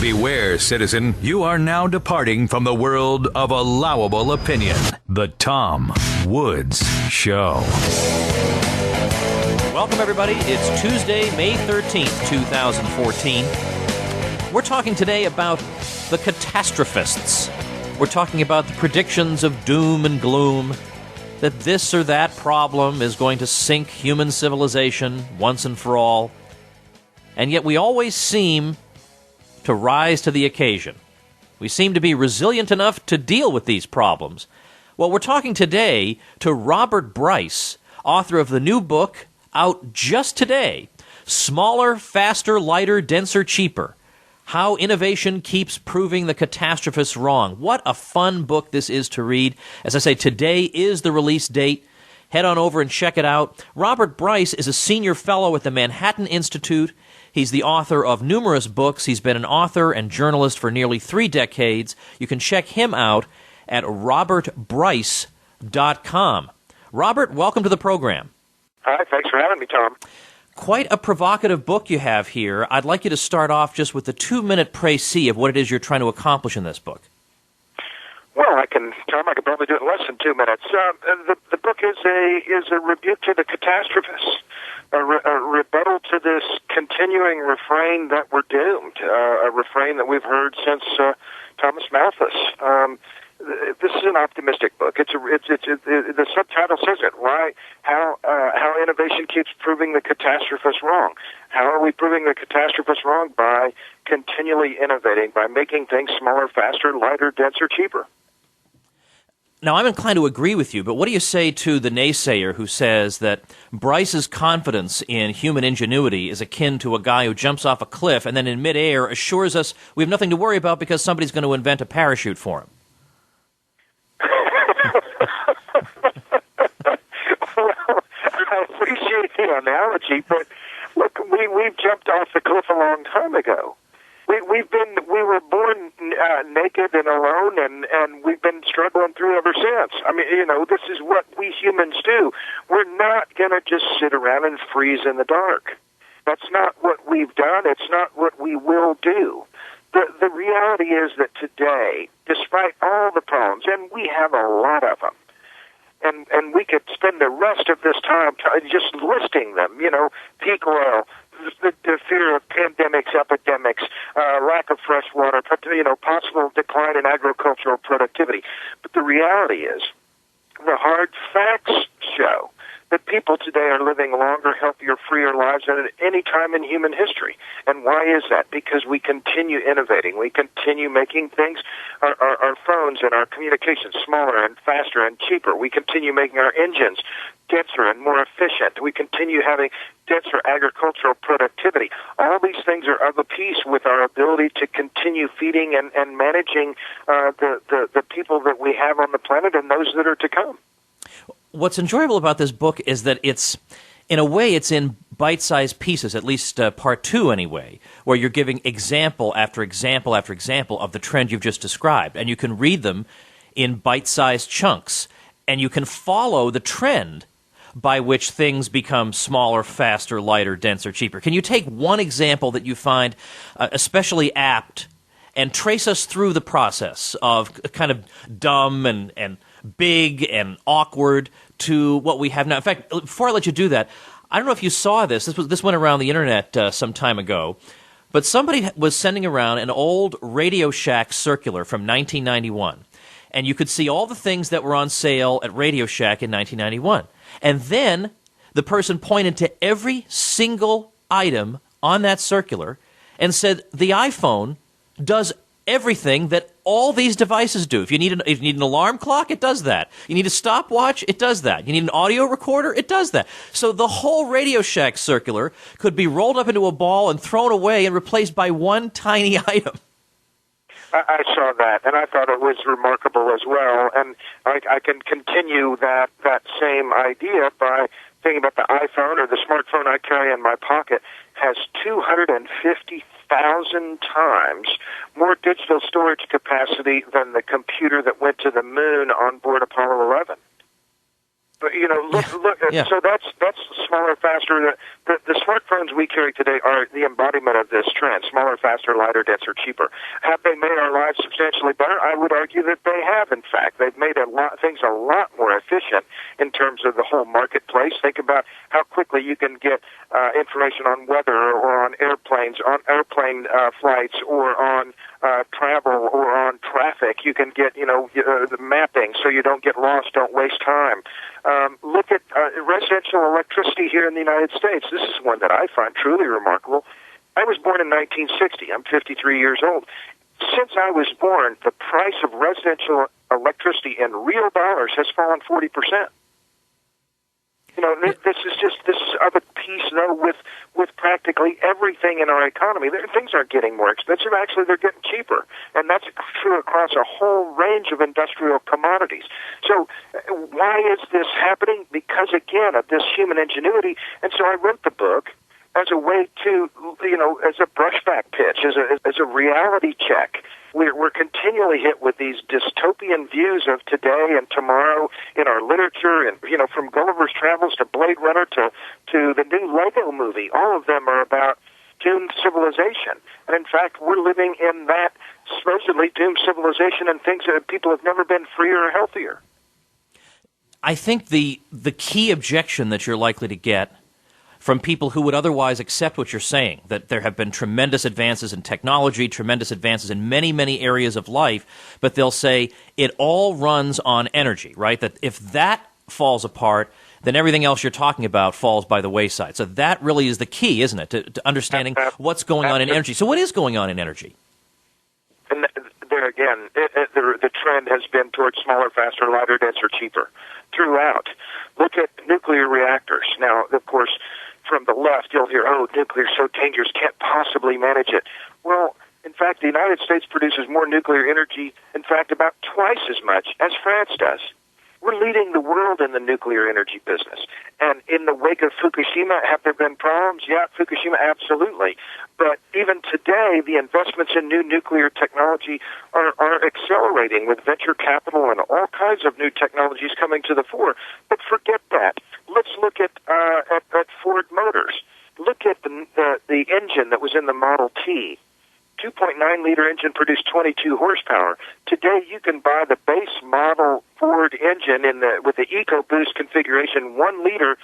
Beware, citizen, you are now departing from the world of allowable opinion. The Tom Woods Show. Welcome, everybody. It's Tuesday, May 13th, 2014. We're talking today about the Catastrophists. We're talking about the predictions of doom and gloom, that this or that problem is going to sink human civilization once and for all. And yet we always seem to rise to the occasion. We seem to be resilient enough to deal with these problems. Well, we're talking today to Robert Bryce, author of the new book out just today, Smaller, Faster, Lighter, Denser, Cheaper: How Innovation Keeps Proving the Catastrophists Wrong. What a fun book this is to read. As I say, today is the release date. Head on over and check it out. Robert Bryce is a senior fellow at the Manhattan Institute. He's the author of numerous books. He's been an author and journalist for nearly 3 decades. You can check him out at robertbryce.com. Robert, welcome to the program. Hi, thanks for having me, Tom. Quite a provocative book you have here. I'd like you to start off just with the 2-minute précis of what it is you're trying to accomplish in this book. Well, Tom, I could probably do it in less than 2 minutes. The book is a rebuke to the catastrophists, a rebuttal to this continuing refrain that we're doomed, a refrain that we've heard since Thomas Malthus. This is an optimistic book. The subtitle says it. Why? How innovation keeps proving the catastrophists wrong. How are we proving the catastrophists wrong? By continually innovating, by making things smaller, faster, lighter, denser, cheaper. Now, I'm inclined to agree with you, but what do you say to the naysayer who says that Bryce's confidence in human ingenuity is akin to a guy who jumps off a cliff and then in midair assures us we have nothing to worry about because somebody's going to invent a parachute for him? Well, I appreciate the analogy, but look, we've jumped off the cliff a long time ago. We were born naked and alone, and we've been struggling through ever since. I mean, this is what we humans do. We're not going to just sit around and freeze in the dark. That's not what we've done. It's not what we will do. The reality is that today, despite all the problems, and we have a lot of them, and we could spend the rest of this time just listing them, peak oil, the fear of pandemics, epidemics, lack of fresh water, possible decline in agricultural productivity. But the reality is, the hard facts show that people today are living longer, healthier, freer lives than at any time in human history. And why is that? Because we continue innovating. We continue making things, our phones and our communications smaller and faster and cheaper. We continue making our engines denser and more efficient. We continue having denser agricultural productivity. All these things are of a piece with our ability to continue feeding and managing the people that we have on the planet and those that are to come. What's enjoyable about this book is that it's in bite-sized pieces, at least part 2 anyway, where you're giving example after example after example of the trend you've just described. And you can read them in bite-sized chunks. And you can follow the trend by which things become smaller, faster, lighter, denser, cheaper. Can you take one example that you find especially apt and trace us through the process of kind of dumb and big and awkward to what we have now? In fact, before I let you do that, I don't know if you saw this. This went around the internet some time ago, but somebody was sending around an old Radio Shack circular from 1991, and you could see all the things that were on sale at Radio Shack in 1991. And then the person pointed to every single item on that circular and said the iPhone does everything that all these devices do. If you need an alarm clock, it does that. You need a stopwatch, it does that. You need an audio recorder, it does that. So the whole Radio Shack circular could be rolled up into a ball and thrown away and replaced by one tiny item. I saw that, and I thought it was remarkable as well. And I can continue that same idea by thinking about the iPhone or the smartphone I carry in my pocket has 250,000 times more digital storage capacity than the computer that went to the moon on board Apollo 11. But, look. Yeah. So that's smaller, faster. The smartphones we carry today are the embodiment of this trend: smaller, faster, lighter, denser, cheaper. Have they made our lives substantially better? I would argue that they have. In fact, they've made things a lot more efficient in terms of the whole marketplace. Think about how quickly you can get information on weather, or on airplanes, on airplane flights, or on travel, or on traffic. You can get the mapping so you don't get lost, don't waste time. Look at residential electricity here in the United States. This is one that I find truly remarkable. I was born in 1960. I'm 53 years old. Since I was born, the price of residential electricity in real dollars has fallen 40%. This is of a piece, with practically everything in our economy. Things aren't getting more expensive. Actually, they're getting cheaper. And that's true across a whole range of industrial commodities. So why is this happening? Because, again, of this human ingenuity. And so I wrote the book as a way to, as a brushback pitch, as a reality check. We're continually hit with these dystopian views of today and tomorrow in our literature, and from Gulliver's Travels to Blade Runner to the new Lego movie. All of them are about doomed civilization, and in fact, we're living in that supposedly doomed civilization, and things that people have never been freer or healthier. I think the key objection that you're likely to get from people who would otherwise accept what you're saying, that there have been tremendous advances in technology, tremendous advances in many, many areas of life, but they'll say it all runs on energy, right? That if that falls apart, then everything else you're talking about falls by the wayside. So that really is the key, isn't it, to understanding what's going on in energy. So what is going on in energy? And there again, the trend has been towards smaller, faster, lighter, denser, cheaper throughout. Look at nuclear reactors. Now, of course, from the left, you'll hear, nuclear is so dangerous, can't possibly manage it. Well, in fact, the United States produces more nuclear energy, in fact, about twice as much as France does. We're leading the world in the nuclear energy business. And in the wake of Fukushima, have there been problems? Yeah, Fukushima, absolutely. But even today, the investments in new nuclear technology are accelerating with venture capital and all kinds of new technologies coming to the fore. But forget that. Let's look at Ford Motors. Look at the engine that was in the Model T. 2.9-liter engine produced 22 horsepower. Today, you can buy the base model Ford engine with the EcoBoost configuration. 1 liter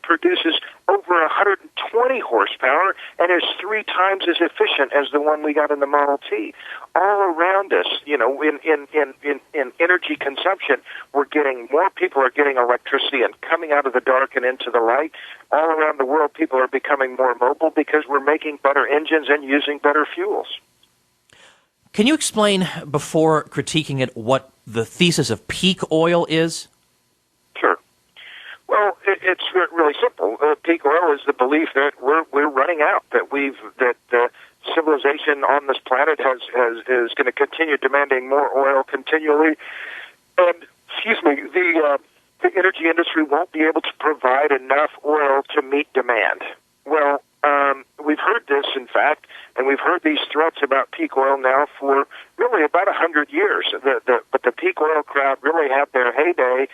produces over 120 horsepower and is 3 times as efficient as the one we got in the Model T. All around us, in energy consumption, more people are getting electricity and coming out of the dark and into the light. All around the world, people are becoming more mobile because we're making better engines and using better fuels. Can you explain, before critiquing it, what the thesis of peak oil is? Sure. Well, it's really simple. Peak oil is the belief that we're running out, that the civilization on this planet is going to continue demanding more oil continually, and the energy industry won't be able to provide enough oil to meet demand. Well, we've heard this, in fact, and we've heard these threats about peak oil now for really about 100 years. But the peak oil crowd really had their heyday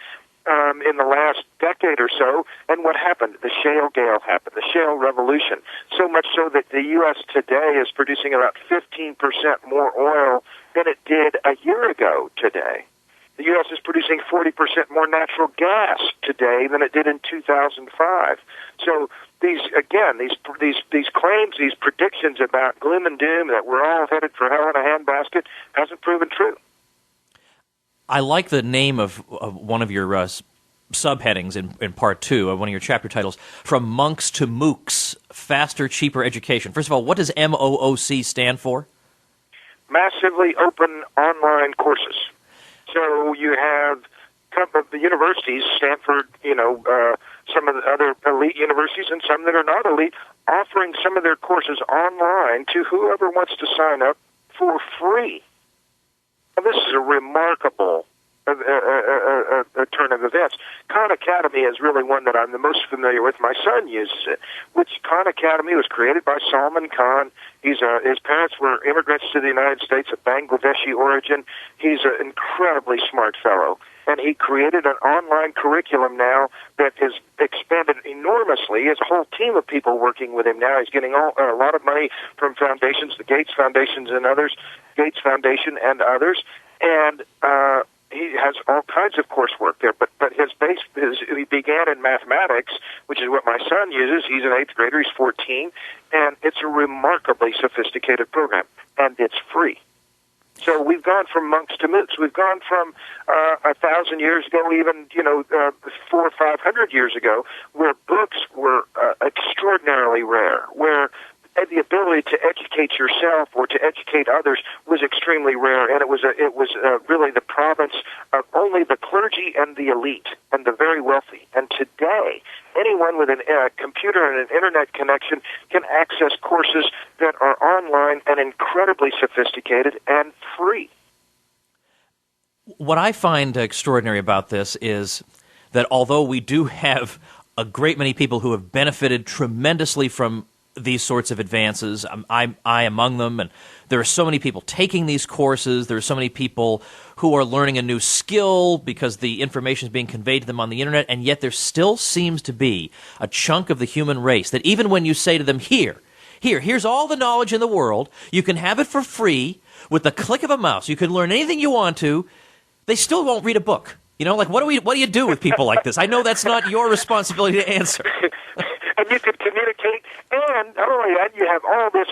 in the last decade or so. And what happened? The shale gale happened, the shale revolution. So much so that the U.S. today is producing about 15% more oil than it did a year ago today. The U.S. is producing 40% more natural gas today than it did in 2005. So these claims, these predictions about gloom and doom that we're all headed for hell in a handbasket hasn't proven true. I like the name of one of your subheadings in part 2 of one of your chapter titles, From Monks to Mooks, Faster, Cheaper Education. First of all, what does MOOC stand for? Massively Open Online Courses. So you have the universities, Stanford, some of the other elite universities and some that are not elite, offering some of their courses online to whoever wants to sign up for free. Now, this is a remarkable a turn of events. Khan Academy is really one that I'm the most familiar with. My son uses it, which Khan Academy was created by Salman Khan. His parents were immigrants to the United States of Bangladeshi origin. He's an incredibly smart fellow. And he created an online curriculum now that has expanded enormously. He has a whole team of people working with him now. He's getting a lot of money from foundations, the Gates Foundations and others, Gates Foundation and others. And he has all kinds of coursework there. But his base he began in mathematics, which is what my son uses. He's an 8th grader. He's 14, and it's a remarkably sophisticated program, and it's free. So we've gone from monks to mooks. We've gone from 1,000 years ago, even 400 or 500 years ago, where books were extraordinarily rare, where the ability to educate yourself or to educate others was extremely rare, and it was really the province of only the clergy and the elite and the very wealthy. And today, anyone with a computer and an internet connection can access courses that are online and incredibly sophisticated and free. What I find extraordinary about this is that although we do have a great many people who have benefited tremendously from these sorts of advances, I among them, and there are so many people taking these courses, there are so many people who are learning a new skill because the information is being conveyed to them on the internet, and yet there still seems to be a chunk of the human race that even when you say to them, here's all the knowledge in the world, you can have it for free with the click of a mouse, you can learn anything you want to, they still won't read a book. Like what do you do with people like this? I know that's not your responsibility to answer. And you can communicate, and not only that, you have all this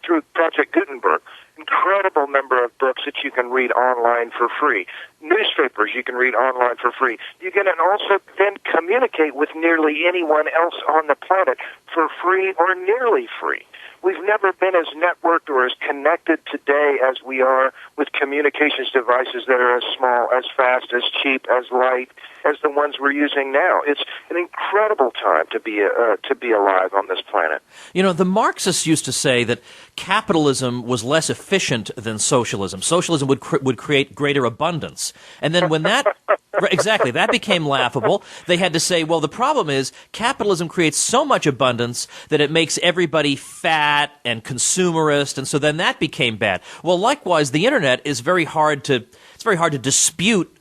through Project Gutenberg, incredible number of books that you can read online for free. Newspapers you can read online for free. You can also then communicate with nearly anyone else on the planet for free or nearly free. We've never been as networked or as connected today as we are with communications devices that are as small, as fast, as cheap, as light as the ones we're using now. It's an incredible time to be alive on this planet. The Marxists used to say that capitalism was less efficient than socialism. Socialism would create greater abundance. And then when that exactly, that became laughable. They had to say, well, the problem is capitalism creates so much abundance that it makes everybody fat and consumerist, and so then that became bad. Well, likewise, the internet is very hard to dispute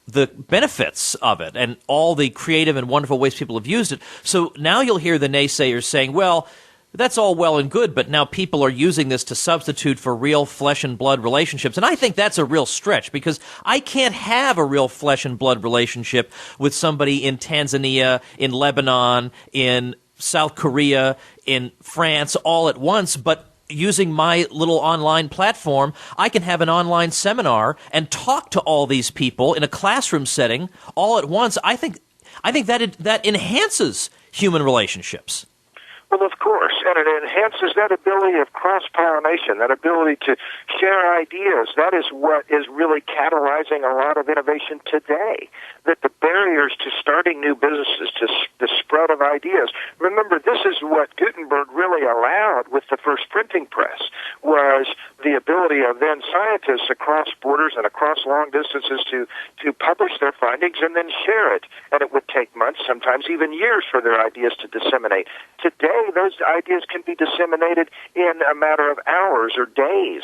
the benefits of it and all the creative and wonderful ways people have used it. So now you'll hear the naysayers saying, well, that's all well and good, but now people are using this to substitute for real flesh and blood relationships. And I think that's a real stretch, because I can't have a real flesh and blood relationship with somebody in Tanzania, in Lebanon, in South Korea, in France, all at once, but using my little online platform, I can have an online seminar and talk to all these people in a classroom setting all at once. I think that enhances human relationships. Well, of course, and it enhances that ability of cross-pollination, that ability to share ideas. That is what is really catalyzing a lot of innovation today, that the barriers to starting new businesses, to the spread of ideas. Remember, this is what Gutenberg really allowed with the first printing press, was the ability of then scientists across borders and across long distances to publish their findings and then share it. And it would take months, sometimes even years, for their ideas to disseminate. Today, those ideas can be disseminated in a matter of hours or days.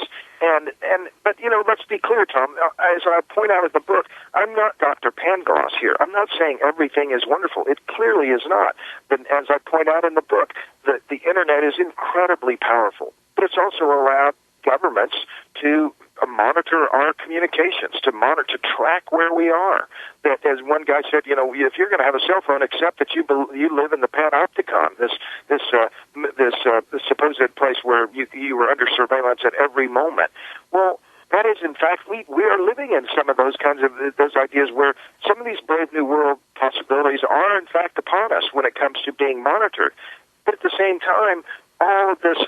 But let's be clear, Tom. As I point out in the book, I'm not Dr. Pangloss here. I'm not saying everything is wonderful. It clearly is not. But as I point out in the book, the Internet is incredibly powerful. But it's also allowed governments to monitor our communications, to track where we are. That, as one guy said, if you're going to have a cell phone, accept that you live in the Panopticon, this supposed place where you were under surveillance at every moment. Well, that is, in fact, we are living in some of those kinds of those ideas where some of these brave new world possibilities are, in fact, upon us when it comes to being monitored. But at the same time, all of this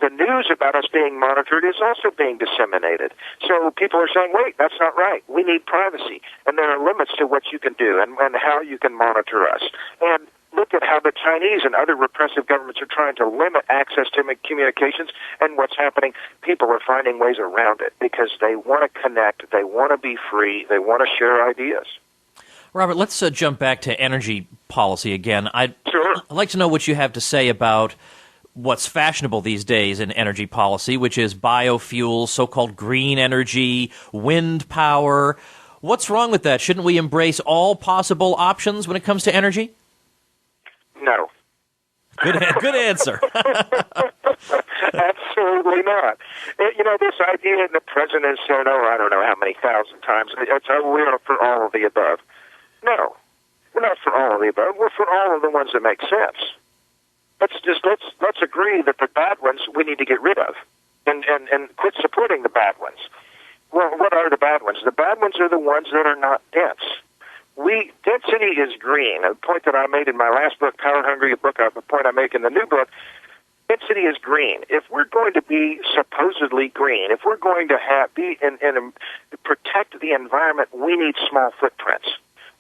the news about us being monitored is also being disseminated. So people are saying, wait, that's not right. We need privacy. And there are limits to what you can do and how you can monitor us. And Look at how the Chinese and other repressive governments are trying to limit access to communications, and what's happening. People are finding ways around it because they want to connect, they want to be free, they want to share ideas. Robert, let's jump back to energy policy again. Sure. I'd like to know what you have to say about what's fashionable these days in energy policy, which is biofuels, so-called green energy, wind power. What's wrong with that? Shouldn't we embrace all possible options when it comes to energy? No. Good answer. Absolutely not. This idea the president has said, I don't know how many thousand times, we're for all of the above. No, we're not for all of the above. We're for all of the ones that make sense. Let's agree that the bad ones we need to get rid of, and quit supporting the bad ones. Well, what are the bad ones? The bad ones are the ones that are not dense. Density is green. A point that I made in my last book, Power Hungry, a point I make in the new book. Density is green. If we're going to be supposedly green, if we're going to protect the environment, we need small footprints.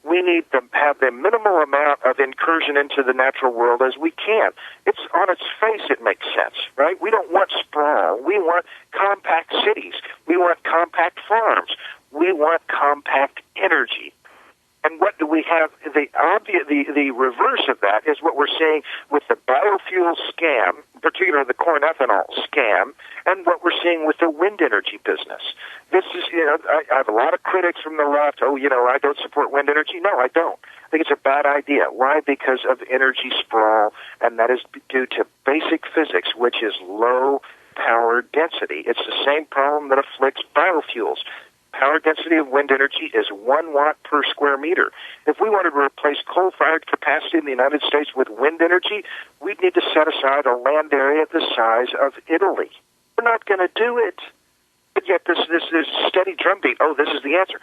We need to have the minimal amount of incursion into the natural world as we can. It's on its face, it makes sense, right? We don't want sprawl. We want compact cities. We want compact farms. We want compact energy. And what do we have? The reverse of that is what we're seeing with the biofuel scam, particularly the corn ethanol scam, and what we're seeing with the wind energy business. This is, I have a lot of critics from the left. I don't support wind energy. No, I don't. I think it's a bad idea. Why? Because of energy sprawl, and that is due to basic physics, which is low power density. It's the same problem that afflicts biofuels. Power density of wind energy is 1 watt per square meter. If we wanted to replace coal-fired capacity in the United States with wind energy, we'd need to set aside a land area the size of Italy. We're not going to do it. But yet this steady drumbeat, this is the answer.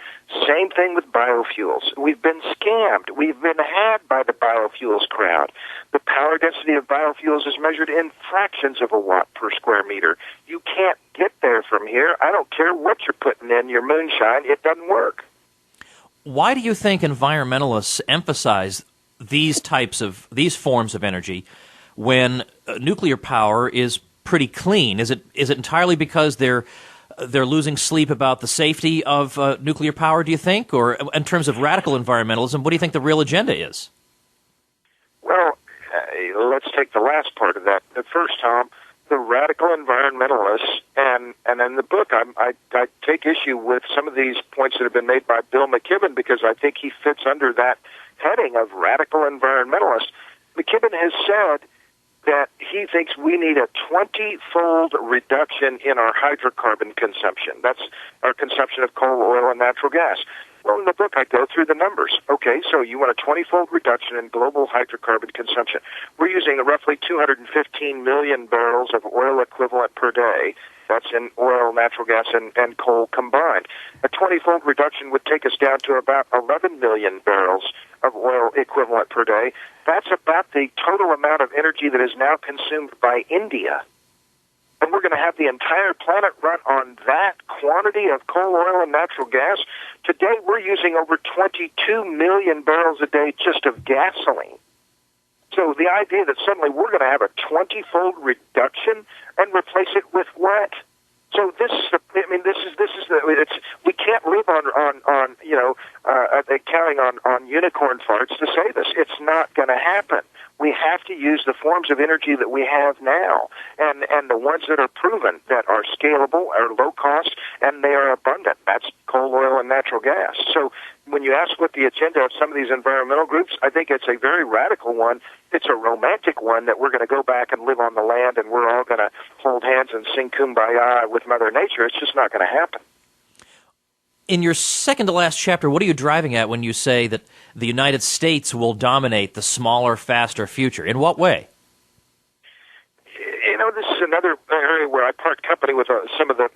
Same thing with biofuels. We've been scammed. We've been had by the biofuels crowd. The power density of biofuels is measured in fractions of a watt per square meter. You can't get there from here. I don't care what you're putting in your moonshine. It doesn't work. Why do you think environmentalists emphasize these forms of energy when nuclear power is pretty clean? Is it entirely because they're losing sleep about the safety of nuclear power, do you think? Or in terms of radical environmentalism, what do you think the real agenda is? Well, let's take the last part of that. First, Tom, the radical environmentalists, and in the book I take issue with some of these points that have been made by Bill McKibben because I think he fits under that heading of radical environmentalist. McKibben has said that he thinks we need a 20-fold reduction in our hydrocarbon consumption. That's our consumption of coal, oil, and natural gas. Well, in the book, I go through the numbers. Okay, so you want a 20-fold reduction in global hydrocarbon consumption. We're using roughly 215 million barrels of oil equivalent per day. That's in oil, natural gas, and coal combined. A 20-fold reduction would take us down to about 11 million barrels of oil equivalent per day. That's about the total amount of energy that is now consumed by India. And we're going to have the entire planet run on that quantity of coal, oil, and natural gas. Today, we're using over 22 million barrels a day just of gasoline. So the idea that suddenly we're going to have a 20-fold reduction and replace it with what? So we can't live on counting on unicorn farts to say this. It's not going to happen. We have to use the forms of energy that we have now, and the ones that are proven that are scalable, are low cost, and they are abundant. That's coal, oil, and natural gas. So when you ask what the agenda of some of these environmental groups, I think it's a very radical one. It's a romantic one that we're going to go back and live on the land, and we're all going to hold hands and sing Kumbaya with Mother Nature. It's just not going to happen. In your second to last chapter, what are you driving at when you say that the United States will dominate the smaller, faster future? In what way? This is another area where I part company with some of the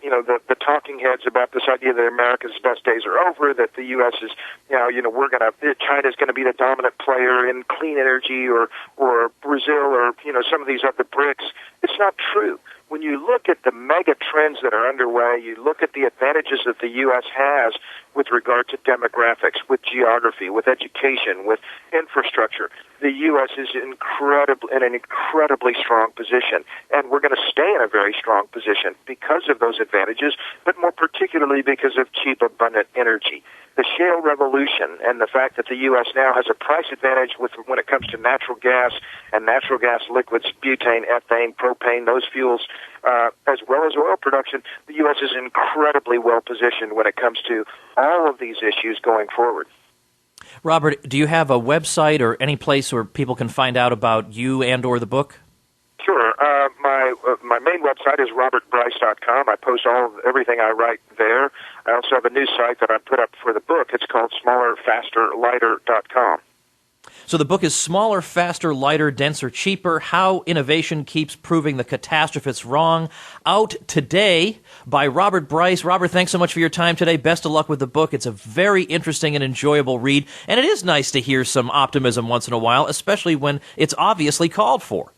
talking heads about this idea that America's best days are over, that the U.S. is, China's going to be the dominant player in clean energy, or Brazil, or some of these other BRICS. It's not true. when you look at the mega trends that are underway, you look at the advantages that the U.S. has with regard to demographics, with geography, with education, with infrastructure, the U.S. is in an incredibly strong position, and we're going to stay in a very strong position because of those advantages, but more particularly because of cheap, abundant energy. The shale revolution and the fact that the U.S. now has a price advantage when it comes to natural gas and natural gas liquids, butane, ethane, propane, those fuels, as well as oil production, the U.S. is incredibly well positioned when it comes to all of these issues going forward. Robert, do you have a website or any place where people can find out about you and or the book? Sure. My main website is robertbryce.com. I post everything I write there. I also have a new site that I put up for the book. It's called smallerfasterlighter.com. So the book is Smaller, Faster, Lighter, Denser, Cheaper, How Innovation Keeps Proving the Catastrophists Wrong, out today by Robert Bryce. Robert, thanks so much for your time today. Best of luck with the book. It's a very interesting and enjoyable read, and it is nice to hear some optimism once in a while, especially when it's obviously called for.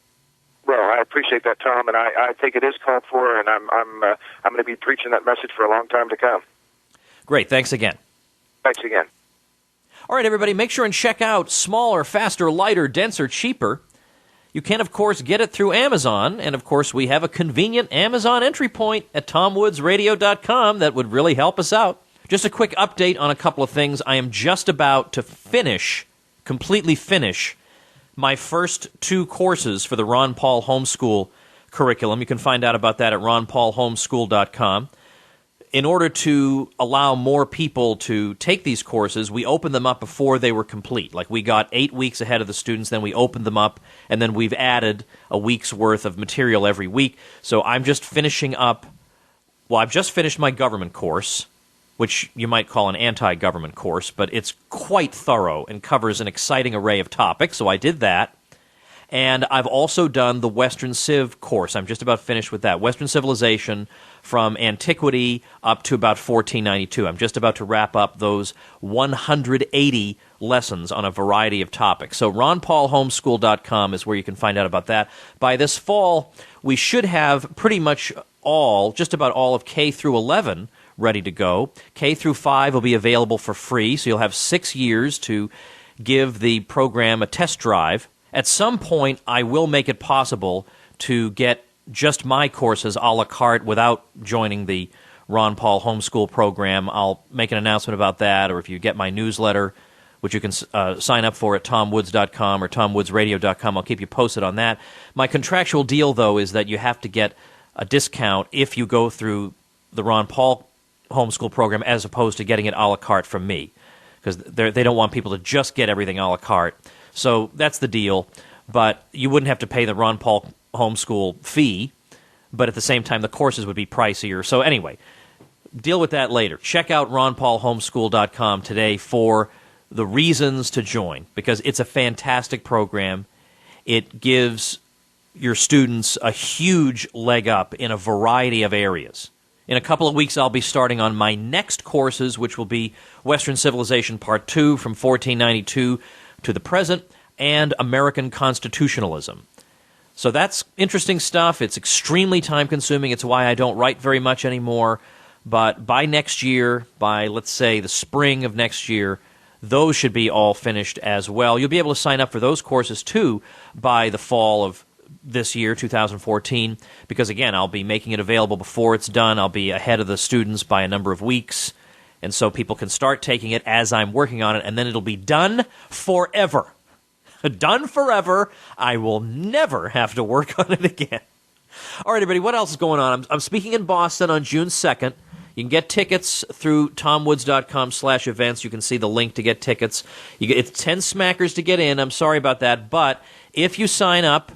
Well, I appreciate that, Tom, and I think it is called for, and I'm going to be preaching that message for a long time to come. Great. Thanks again. Thanks again. All right, everybody, make sure and check out Smaller, Faster, Lighter, Denser, Cheaper. You can, of course, get it through Amazon, and, of course, we have a convenient Amazon entry point at TomWoodsRadio.com that would really help us out. Just a quick update on a couple of things. I am just about to completely finish, my first 2 courses for the Ron Paul Homeschool curriculum. You can find out about that at ronpaulhomeschool.com. In order to allow more people to take these courses, we opened them up before they were complete. Like, we got 8 weeks ahead of the students, then we opened them up, and then we've added a week's worth of material every week. So I'm just finishing up, I've just finished my government course, which you might call an anti-government course, but it's quite thorough and covers an exciting array of topics, so I did that. And I've also done the Western Civ course. I'm just about finished with that. Western Civilization from antiquity up to about 1492. I'm just about to wrap up those 180 lessons on a variety of topics. So ronpaulhomeschool.com is where you can find out about that. By this fall, we should have pretty much just about all of K through 11 ready to go. K through 5 will be available for free, so you'll have 6 years to give the program a test drive. At some point, I will make it possible to get just my courses a la carte without joining the Ron Paul Homeschool program. I'll make an announcement about that, or if you get my newsletter, which you can sign up for at tomwoods.com or tomwoodsradio.com, I'll keep you posted on that. My contractual deal, though, is that you have to get a discount if you go through the Ron Paul Homeschool program as opposed to getting it a la carte from me, because they don't want people to just get everything a la carte. So that's the deal, but you wouldn't have to pay the Ron Paul Homeschool fee, but at the same time the courses would be pricier. So anyway, deal with that later. Check out ronpaulhomeschool.com today for the reasons to join, because it's a fantastic program. It gives your students a huge leg up in a variety of areas. In a couple of weeks, I'll be starting on my next courses, which will be Western Civilization Part 2 from 1492 to the present, and American constitutionalism. So that's interesting stuff. It's extremely time-consuming. It's why I don't write very much anymore. But by next year, by, let's say, the spring of next year, those should be all finished as well. You'll be able to sign up for those courses, too, by the fall of this year, 2014, because, again, I'll be making it available before it's done. I'll be ahead of the students by a number of weeks, and so people can start taking it as I'm working on it, and then it'll be done forever. Done forever. I will never have to work on it again. All right, everybody, what else is going on? I'm speaking in Boston on June 2nd. You can get tickets through tomwoods.com/events. You can see the link to get tickets. It's 10 smackers to get in. I'm sorry about that, but if you sign up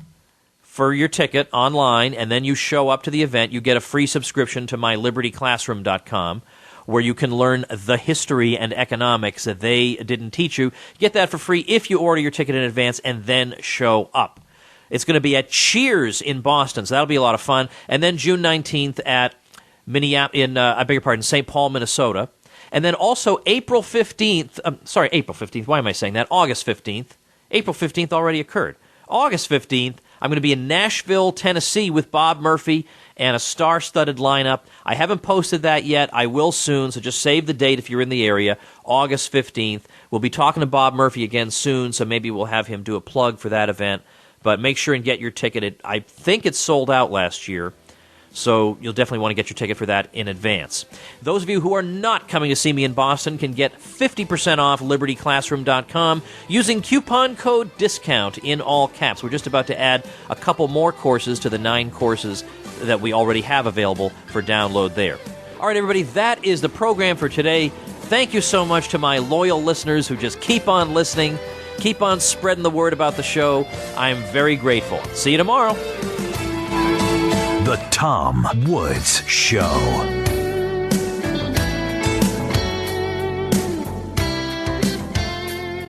for your ticket online and then you show up to the event, you get a free subscription to my libertyclassroom.com, where you can learn the history and economics that they didn't teach you. Get that for free if you order your ticket in advance and then show up. It's going to be at Cheers in Boston, so that'll be a lot of fun. And then June 19th at St. Paul, Minnesota. And then also April 15th. Why am I saying that? August 15th. April 15th already occurred. August 15th, I'm going to be in Nashville, Tennessee with Bob Murphy and a star-studded lineup. I haven't posted that yet. I will soon, so just save the date if you're in the area, August 15th. We'll be talking to Bob Murphy again soon, so maybe we'll have him do a plug for that event. But make sure and get your ticket. I think it sold out last year, so you'll definitely want to get your ticket for that in advance. Those of you who are not coming to see me in Boston can get 50% off libertyclassroom.com using coupon code DISCOUNT in all caps. We're just about to add a couple more courses to the 9 courses that we already have available for download there. All right, everybody, that is the program for today. Thank you so much to my loyal listeners who just keep on listening, keep on spreading the word about the show. I'm very grateful. See you tomorrow. The Tom Woods Show.